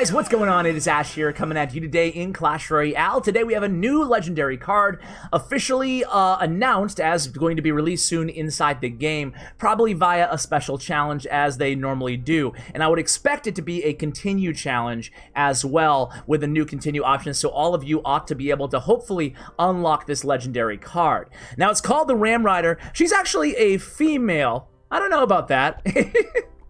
guys, what's going on? It is Ash here coming at you today in Clash Royale. Today we have a new legendary card officially announced as going to be released soon inside the game, probably via a special challenge as they normally do. And I would expect it to be a continue challenge as well with a new continue option, so all of you ought to be able to hopefully unlock this legendary card. Now it's called the Ram Rider. She's actually a female. I don't know about that.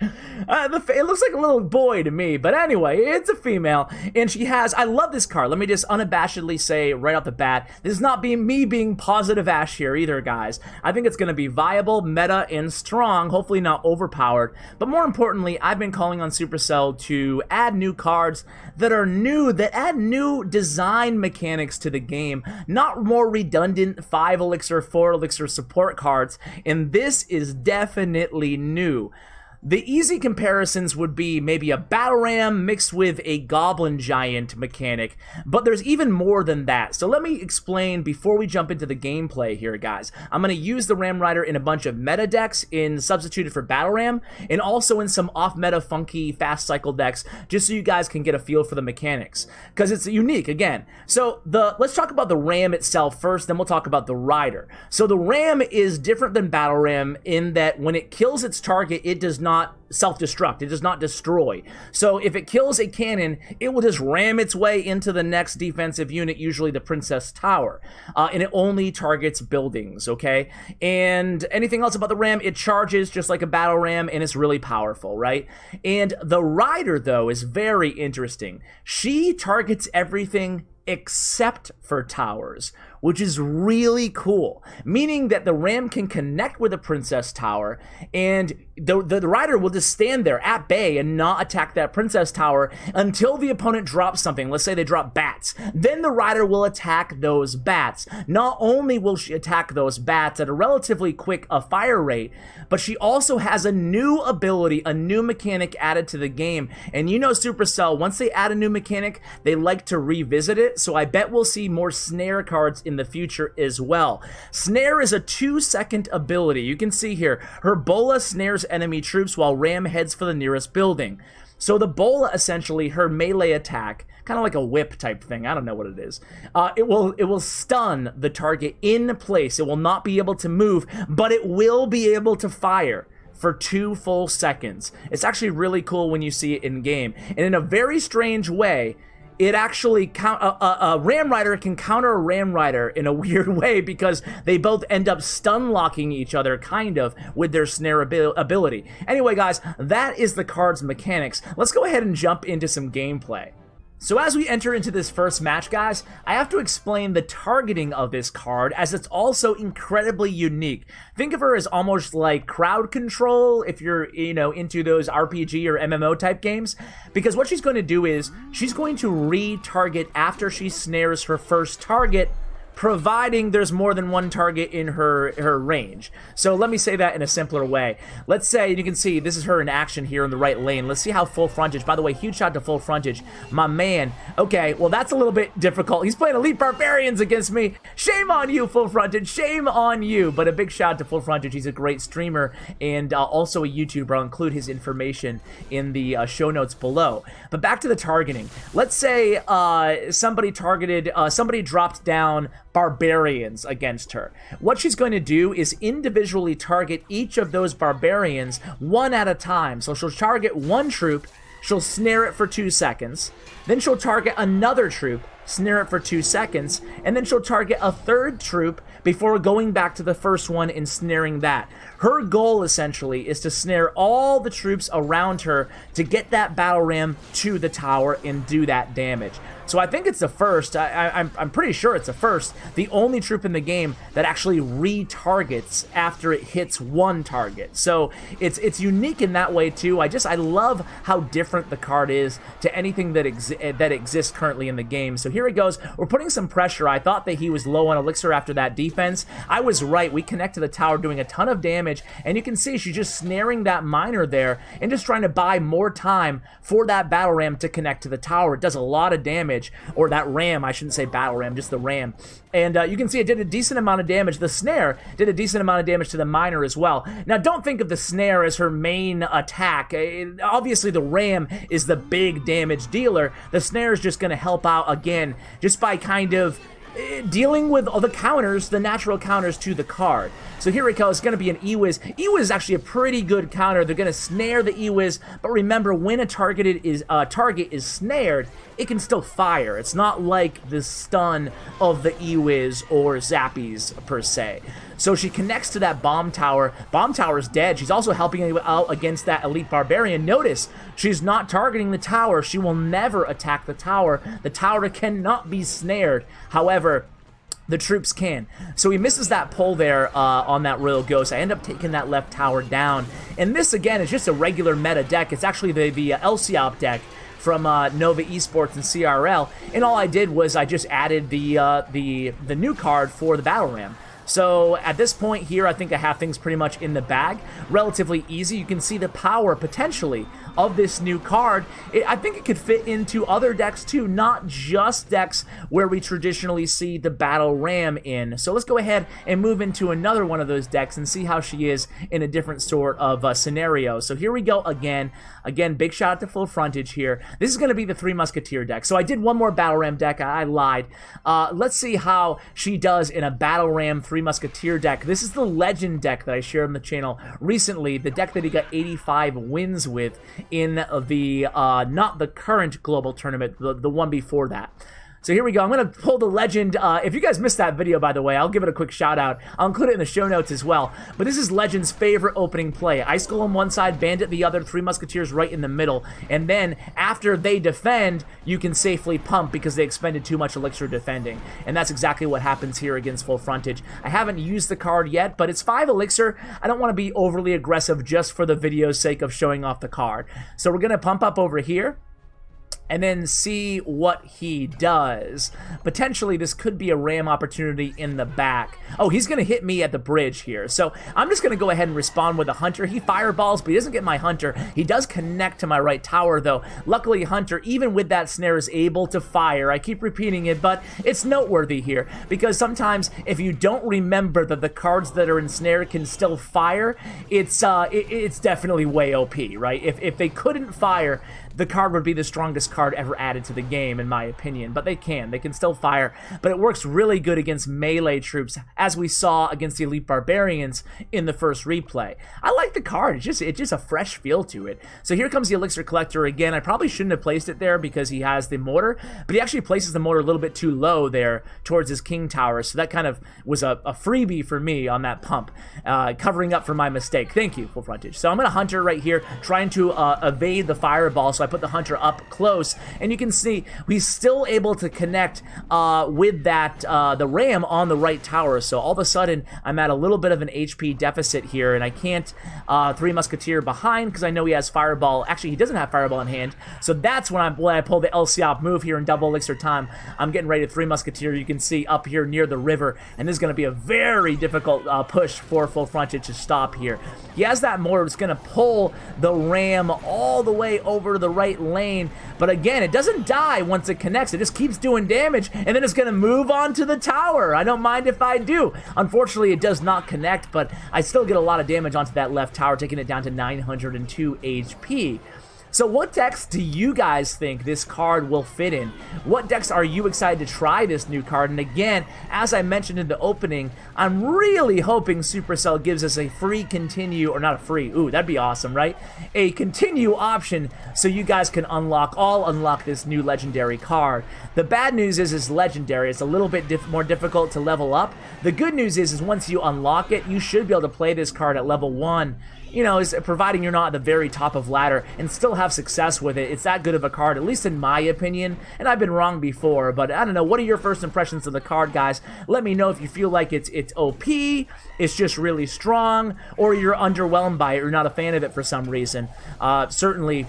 It looks like a little boy to me, but anyway, it's a female, and she has, I love this card. Let me just unabashedly say right off the bat, this is not me being positive Ash here either, guys. I think it's going to be viable, meta, and strong, hopefully not overpowered, but more importantly, I've been calling on Supercell to add new cards that are new, that add new design mechanics to the game, not more redundant 5 elixir, 4 elixir support cards, and this is definitely new. The easy comparisons would be maybe a battle ram mixed with a goblin giant mechanic, but there's even more than that. So let me explain before we jump into the gameplay here, guys. I'm going to use the Ram Rider in a bunch of meta decks in substituted for battle ram, and also in some off-meta funky fast cycle decks, just so you guys can get a feel for the mechanics, because it's unique again. So let's talk about the ram itself first, then we'll talk about the rider. So the ram is different than battle ram in that when it kills its target, it does not self-destruct. It does not destroy. So if it kills a cannon, it will just ram its way into the next defensive unit, usually the Princess Tower. And it only targets buildings, okay? And anything else about the ram, it charges just like a battle ram, and it's really powerful, right? And the rider, though, is very interesting. She targets everything except for towers, which is really cool, meaning that the ram can connect with the Princess Tower, and the rider will just stand there at bay and not attack that Princess Tower until the opponent drops something. Let's say they drop bats. Then the rider will attack those bats. Not only will she attack those bats at a relatively quick fire rate, but she also has a new ability, a new mechanic added to the game. And you know Supercell, once they add a new mechanic, they like to revisit it, so I bet we'll see more snare cards in the future as well. Snare is a 2-second ability. You can see here, her bola snares enemy troops while ram heads for the nearest building. So the bola, essentially, her melee attack, kind of like a whip type thing, I don't know what it is, it will stun the target in place. It will not be able to move, but it will be able to fire for 2 full seconds. It's actually really cool when you see it in game, and in a very strange way, it actually a Ram Rider can counter a Ram Rider in a weird way, because they both end up stun locking each other, kind of, with their snare ability. Anyway, guys, that is the card's mechanics. Let's go ahead and jump into some gameplay. So as we enter into this first match, guys, I have to explain the targeting of this card, as it's also incredibly unique. Think of her as almost like crowd control if you're, you know, into those RPG or MMO type games, because what she's going to do is she's going to re-target after she snares her first target, providing there's more than one target in her range. So let me say that in a simpler way. Let's say, you can see this is her in action here in the right lane. Let's see how full frontage, by the way, huge shot to full frontage, my man. Okay, well, that's a little bit difficult. He's playing elite barbarians against me. Shame on you, full frontage, shame on you. But a big shout to full frontage. He's a great streamer and also a YouTuber. I'll include his information in the show notes below. But back to the targeting. Let's say somebody dropped down barbarians against her. What she's going to do is individually target each of those barbarians one at a time. So she'll target one troop, she'll snare it for 2 seconds, then she'll target another troop, snare it for 2 seconds, and then she'll target a third troop before going back to the first one and snaring that. Her goal, essentially, is to snare all the troops around her to get that battle ram to the tower and do that damage. So I think it's the first, I'm pretty sure it's the first, the only troop in the game that actually retargets after it hits one target. So it's unique in that way too. I love how different the card is to anything that exists currently in the game. So here it goes. We're putting some pressure. I thought that he was low on elixir after that defense. I was right. We connect to the tower, doing a ton of damage, and you can see she's just snaring that miner there and just trying to buy more time for that battle ram to connect to the tower. It does a lot of damage. damage, or that ram, I shouldn't say battle ram, just the ram. And you can see it did a decent amount of damage. The snare did a decent amount of damage to the miner as well. Now, don't think of the snare as her main attack. Obviously, the ram is the big damage dealer. The snare is just going to help out, again, just by kind of dealing with all the counters, the natural counters to the card. So here we go, it's going to be an E-Wiz. E-Wiz is actually a pretty good counter. They're going to snare the E-Wiz, but remember, when a target is snared, it can still fire. It's not like the stun of the E-Wiz or Zappies, per se. So she connects to that bomb tower. Bomb tower is dead. She's also helping out against that elite barbarian. Notice, she's not targeting the tower. She will never attack the tower. The tower cannot be snared. However, the troops can. So he misses that pull there on that Royal Ghost. I end up taking that left tower down. And this, again, is just a regular meta deck. It's actually the LCOP deck from Nova Esports and CRL. And all I did was I just added the new card for the Battle Ram. So at this point here, I think I have things pretty much in the bag. Relatively easy. You can see the power, potentially, of this new card. I think it could fit into other decks too, not just decks where we traditionally see the Battle Ram in. So let's go ahead and move into another one of those decks and see how she is in a different sort of scenario. So here we go again. Again, big shout out to Full Frontage here. This is going to be the 3 Musketeer deck. So I did one more Battle Ram deck. I lied. Let's see how she does in a Battle Ram 3 Musketeer deck. This is the Legend deck that I shared on the channel recently. The deck that he got 85 wins with in the, not the current global tournament, the one before that. So here we go. I'm going to pull the Legend. If you guys missed that video, by the way, I'll give it a quick shout out. I'll include it in the show notes as well. But this is Legend's favorite opening play. Ice Golem one side, Bandit the other, 3 Musketeers right in the middle. And then after they defend, you can safely pump because they expended too much elixir defending. And that's exactly what happens here against Full Frontage. I haven't used the card yet, but it's 5 elixir. I don't want to be overly aggressive just for the video's sake of showing off the card. So we're going to pump up over here and then see what he does. Potentially, this could be a ram opportunity in the back. Oh, he's going to hit me at the bridge here. So I'm just going to go ahead and respond with a Hunter. He fireballs, but he doesn't get my Hunter. He does connect to my right tower, though. Luckily, Hunter, even with that snare, is able to fire. I keep repeating it, but it's noteworthy here, because sometimes if you don't remember that the cards that are in snare can still fire, it's definitely way OP, right? If they couldn't fire, the card would be the strongest card ever added to the game, in my opinion. But they can still fire. But it works really good against melee troops, as we saw against the Elite Barbarians in the first replay. I like the card. It's just a fresh feel to it. So here comes the Elixir Collector again. I probably shouldn't have placed it there because he has the mortar, but he actually places the mortar a little bit too low there towards his King Tower. So that kind of was a freebie for me on that pump, covering up for my mistake. Thank you, Full Frontage. So I'm going to Hunter right here, trying to evade the fireball. So I put the Hunter up close, and you can see he's still able to connect with that the ram on the right tower. So all of a sudden I'm at a little bit of an HP deficit here, and I can't 3 Musketeer behind because I know he has fireball. Actually, he doesn't have fireball in hand, so that's when I pull the LCOP move here in double elixir time. I'm getting ready to 3 Musketeer. You can see up here near the river, and this is going to be a very difficult push for Full Frontage to stop here. He has that mortar. It's going to pull the ram all the way over to the right lane, but again, it doesn't die once it connects. It just keeps doing damage, and then it's going to move on to the tower. I don't mind if I do. Unfortunately, it does not connect, but I still get a lot of damage onto that left tower, taking it down to 902 HP. So what decks do you guys think this card will fit in? What decks are you excited to try this new card? And again, as I mentioned in the opening, I'm really hoping Supercell gives us a free continue, or not a free, ooh, that'd be awesome, right? A continue option so you guys can unlock this new legendary card. The bad news is it's legendary. It's a little bit more difficult to level up. The good news is once you unlock it, you should be able to play this card at level 1. You know, providing you're not at the very top of ladder, and still have success with it. It's that good of a card, at least in my opinion, and I've been wrong before, but I don't know. What are your first impressions of the card, guys? Let me know if you feel like it's OP, it's just really strong, or you're underwhelmed by it, or you're not a fan of it for some reason. Certainly,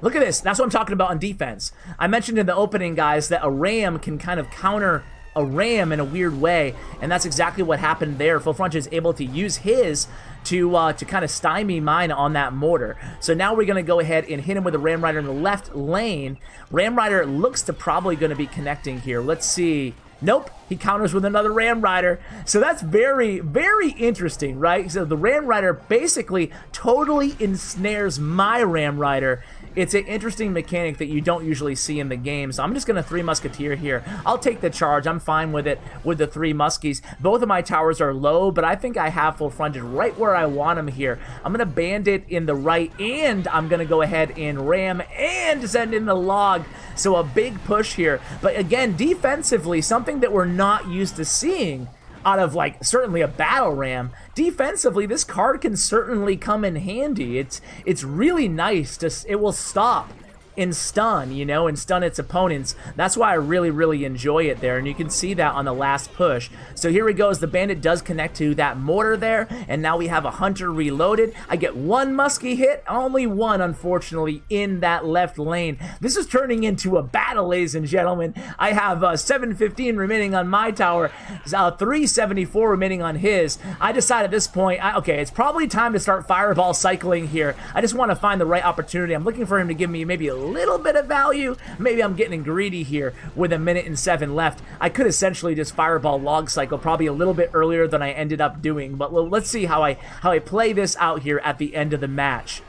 look at this. That's what I'm talking about on defense. I mentioned in the opening, guys, that a ram can kind of counter a ram in a weird way, and that's exactly what happened there. Full Frontage is able to use his to kind of stymie mine on that mortar. So now we're going to go ahead and hit him with a Ram Rider in the left lane. Ram Rider looks to probably going to be connecting here. Let's see. Nope, he counters with another Ram Rider. So that's very, very interesting, right? So the Ram Rider basically totally ensnares my Ram Rider. It's an interesting mechanic that you don't usually see in the game. So I'm just going to 3 Musketeer here. I'll take the charge. I'm fine with it with the 3 Muskies. Both of my towers are low, but I think I have Full Frontage right where I want him here. I'm going to Bandit in the right, and I'm going to go ahead and ram and send in the log. So a big push here. But again, defensively, something that we're not used to seeing out of, like, certainly a battle ram. Defensively, this card can certainly come in handy. It's really nice to, it will stop and stun, you know, and stun its opponents. That's why I really, really enjoy it there, and you can see that on the last push. So here he goes. The Bandit does connect to that mortar there, and now we have a Hunter reloaded. I get 1 Muskie hit, only 1, unfortunately, in that left lane. This is turning into a battle, ladies and gentlemen. I have 715 remaining on my tower, 374 remaining on his. I decide at this point, okay, it's probably time to start fireball cycling here. I just want to find the right opportunity. I'm looking for him to give me maybe a little bit of value. Maybe I'm getting greedy here with 1:07 left. I could essentially just fireball log cycle probably a little bit earlier than I ended up doing, but let's see how I play this out here at the end of the match.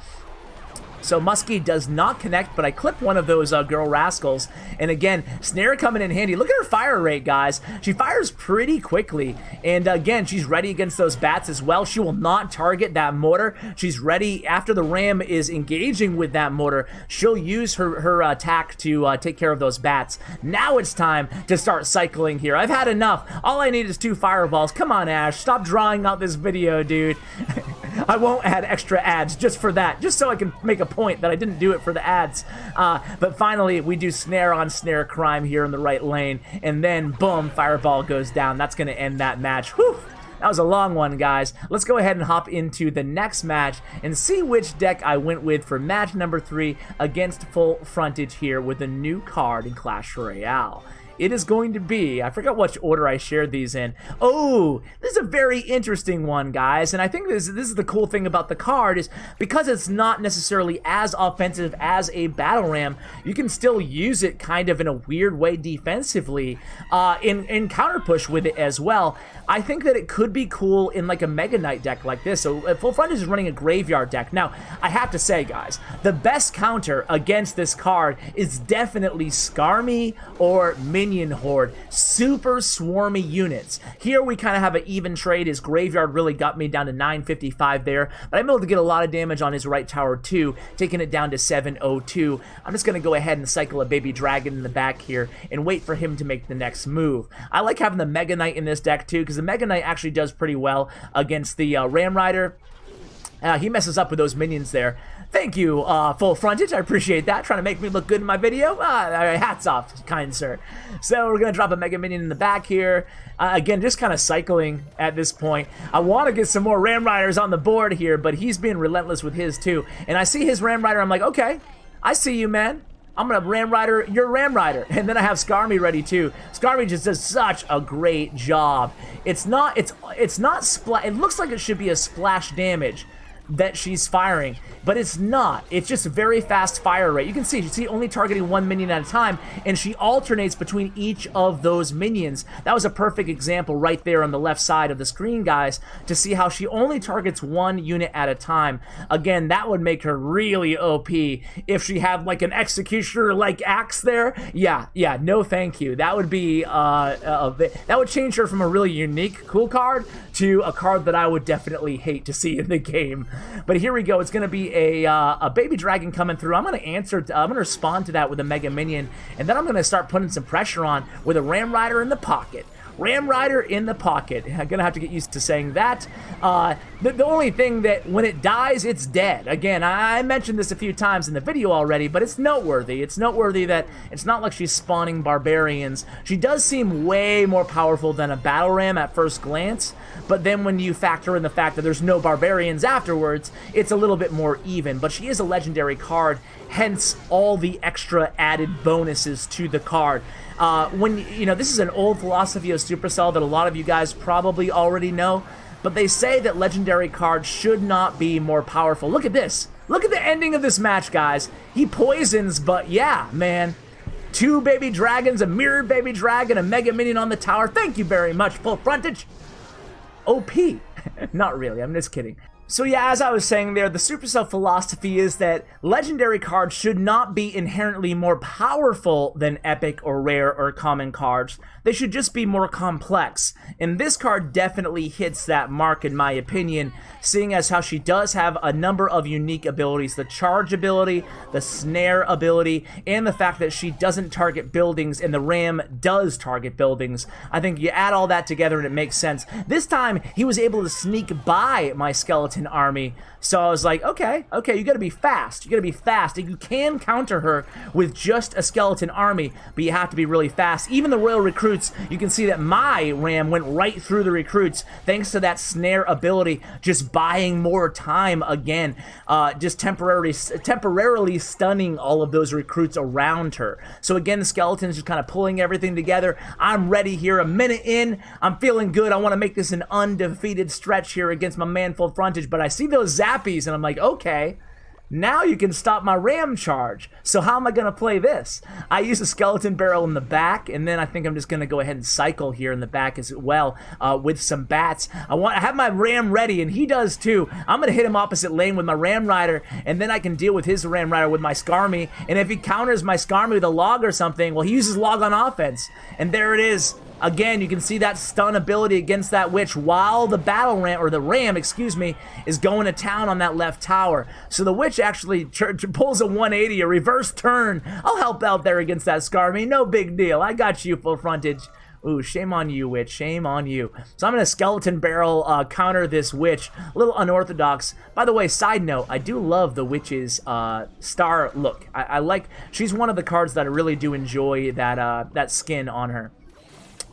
So Muskie does not connect, but I clip one of those girl rascals. And again, snare coming in handy. Look at her fire rate, guys. She fires pretty quickly. And again, she's ready against those bats as well. She will not target that mortar. She's ready after the ram is engaging with that mortar. She'll use her attack to take care of those bats. Now it's time to start cycling here. I've had enough. All I need is 2 fireballs. Come on, Ash. Stop drawing out this video, dude. I won't add extra ads just for that, just so I can make a point that I didn't do it for the ads. But finally, we do snare on snare crime here in the right lane, and then boom, fireball goes down. That's going to end that match. Whew. That was a long one, guys. Let's go ahead and hop into the next match and see which deck I went with for match number 3 against Full Frontage here with a new card in Clash Royale. It is going to be, I forgot which order I shared these in. Oh, this is a very interesting one, guys. And I think this is the cool thing about the card is because it's not necessarily as offensive as a battle ram, you can still use it kind of in a weird way defensively in counter push with it as well. I think that it could be cool in like a Mega Knight deck like this. So Full Frontage is running a graveyard deck. Now, I have to say, guys, the best counter against this card is definitely Skarmy or Minion Horde. Super swarmy units. Here we kind of have an even trade. His graveyard really got me down to 955 there, but I'm able to get a lot of damage on his right tower too, taking it down to 702. I'm just going to go ahead and cycle a baby dragon in the back here and wait for him to make the next move. I like having the Mega Knight in this deck too, because the Mega Knight actually does pretty well against the Ram Rider. He messes up with those minions there. Thank you, Full Frontage. I appreciate that. Trying to make me look good in my video. Hats off, kind sir. So we're going to drop a Mega Minion in the back here. Again, just kind of cycling at this point. I want to get some more Ram Riders on the board here, but he's being relentless with his too. And I see his Ram Rider. I'm like, okay, I see you, man. I'm going to Ram Rider your Ram Rider. And then I have Skarmy ready too. Skarmy just does such a great job. It's not it looks like it should be a splash damage that she's firing, but it's not. It's just a very fast fire rate. You can see only targeting 1 minion at a time, and she alternates between each of those minions. That was a perfect example right there on the left side of the screen, guys, to see how she only targets 1 unit at a time. Again, that would make her really OP if she had like an executioner like axe there. Yeah, no thank you. That would be that would change her from a really unique cool card to a card that I would definitely hate to see in the game. But here we go. It's going to be a baby dragon coming through. I'm going to respond to that with a Mega Minion, and then I'm going to start putting some pressure on with a Ram Rider in the pocket. Ram Rider in the pocket. I'm gonna have to get used to saying that. The only thing that when it dies, it's dead. Again, I mentioned this a few times in the video already, but it's noteworthy. It's noteworthy that it's not like she's spawning barbarians. She does seem way more powerful than a battle ram at first glance, but then when you factor in the fact that there's no barbarians afterwards, it's a little bit more even. But she is a legendary card, hence all the extra added bonuses to the card. This is an old philosophy of Supercell that a lot of you guys probably already know, but they say that legendary cards should not be more powerful. Look at this. Look at the ending of this match, guys. He poisons, but yeah, man. 2 baby dragons, a mirrored baby dragon, a mega minion on the tower. Thank you very much, full frontage. OP. Not really, I'm just kidding. So yeah, as I was saying there, the Supercell philosophy is that legendary cards should not be inherently more powerful than epic or rare or common cards. They should just be more complex. And this card definitely hits that mark in my opinion, seeing as how she does have a number of unique abilities. The charge ability, the snare ability, and the fact that she doesn't target buildings and the ram does target buildings. I think you add all that together and it makes sense. This time, he was able to sneak by my skeleton army. So I was like, okay, you gotta be fast. You gotta be fast. You can counter her with just a skeleton army, but you have to be really fast. Even the royal recruits, you can see that my ram went right through the recruits thanks to that snare ability, just buying more time again, just temporarily stunning all of those recruits around her. So again, the skeleton's just kind of pulling everything together. I'm ready here, a minute in. I'm feeling good. I want to make this an undefeated stretch here against my man full frontage, but I see those zappies and I'm like, okay, now you can stop my ram charge. So how am I going to play this? I use a skeleton barrel in the back, and then I think I'm just going to go ahead and cycle here in the back as well with some bats. I have my ram ready, and he does too. I'm going to hit him opposite lane with my ram rider, and then I can deal with his ram rider with my Skarmy. And if he counters my Skarmy with a log or something, well, he uses log on offense. And there it is. Again, you can see that stun ability against that witch while the battle ram, or the ram, excuse me, is going to town on that left tower. So the witch actually pulls a 180, a reverse turn. I'll help out there against that Skarmy. No big deal. I got you, full frontage. Ooh, shame on you, witch. Shame on you. So I'm going to skeleton barrel counter this witch. A little unorthodox. By the way, side note, I do love the witch's star look. I like, she's one of the cards that I really do enjoy that skin on her.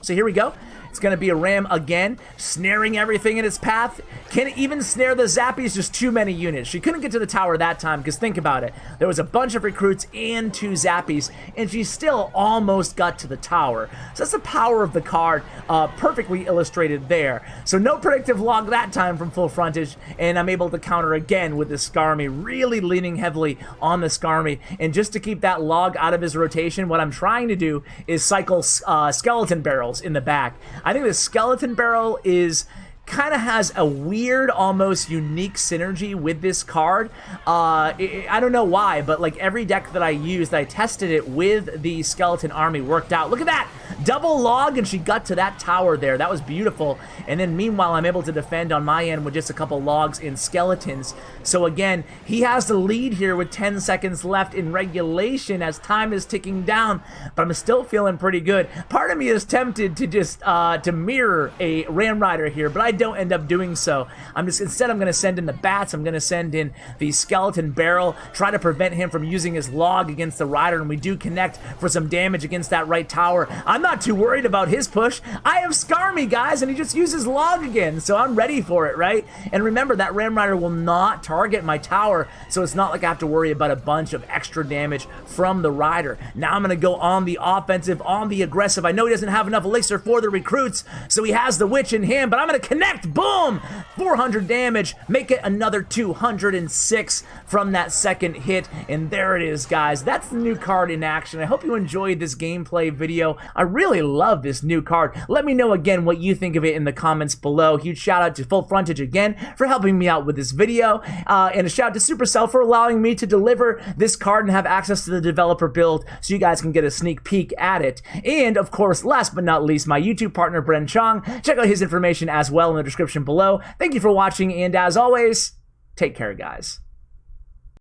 So here we go. It's going to be a ram again, snaring everything in its path. Can it even snare the zappies? Just too many units. She couldn't get to the tower that time, because think about it. There was a bunch of recruits and 2 zappies, and she still almost got to the tower. So that's the power of the card, perfectly illustrated there. So no predictive log that time from full frontage, and I'm able to counter again with the Skarmy, really leaning heavily on the Skarmy. And just to keep that log out of his rotation, what I'm trying to do is cycle skeleton barrels in the back. I think the skeleton barrel kind of has a weird, almost unique synergy with this card. I don't know why, but like every deck that I used, I tested it with the skeleton army, worked out. Look at that! Double log, and she got to that tower there. That was beautiful. And then meanwhile, I'm able to defend on my end with just a couple logs and skeletons. So again, he has the lead here with 10 seconds left in regulation as time is ticking down, but I'm still feeling pretty good. Part of me is tempted to just to mirror a Ram Rider here, but I don't end up doing so. Instead I'm going to send in the bats. I'm going to send in the skeleton barrel, try to prevent him from using his log against the rider, and we do connect for some damage against that right tower. I'm not too worried about his push. I have Skarmy, guys, and he just uses log again, so I'm ready for it, right? And remember, that Ram Rider will not target my tower, so it's not like I have to worry about a bunch of extra damage from the rider. Now I'm going to go on the offensive, on the aggressive. I know he doesn't have enough elixir for the recruits, so he has the witch in hand, but I'm going to connect. Boom! 400 damage. Make it another 206 from that second hit, and there it is, guys. That's the new card in action. I hope you enjoyed this gameplay video. I really love this new card. Let me know again what you think of it in the comments below. Huge shout out to Full Frontage again for helping me out with this video, and a shout out to Supercell for allowing me to deliver this card and have access to the developer build so you guys can get a sneak peek at it. And of course, last but not least, my YouTube partner Bren Chong. Check out his information as well in the description below. Thank you for watching, and as always, take care, guys.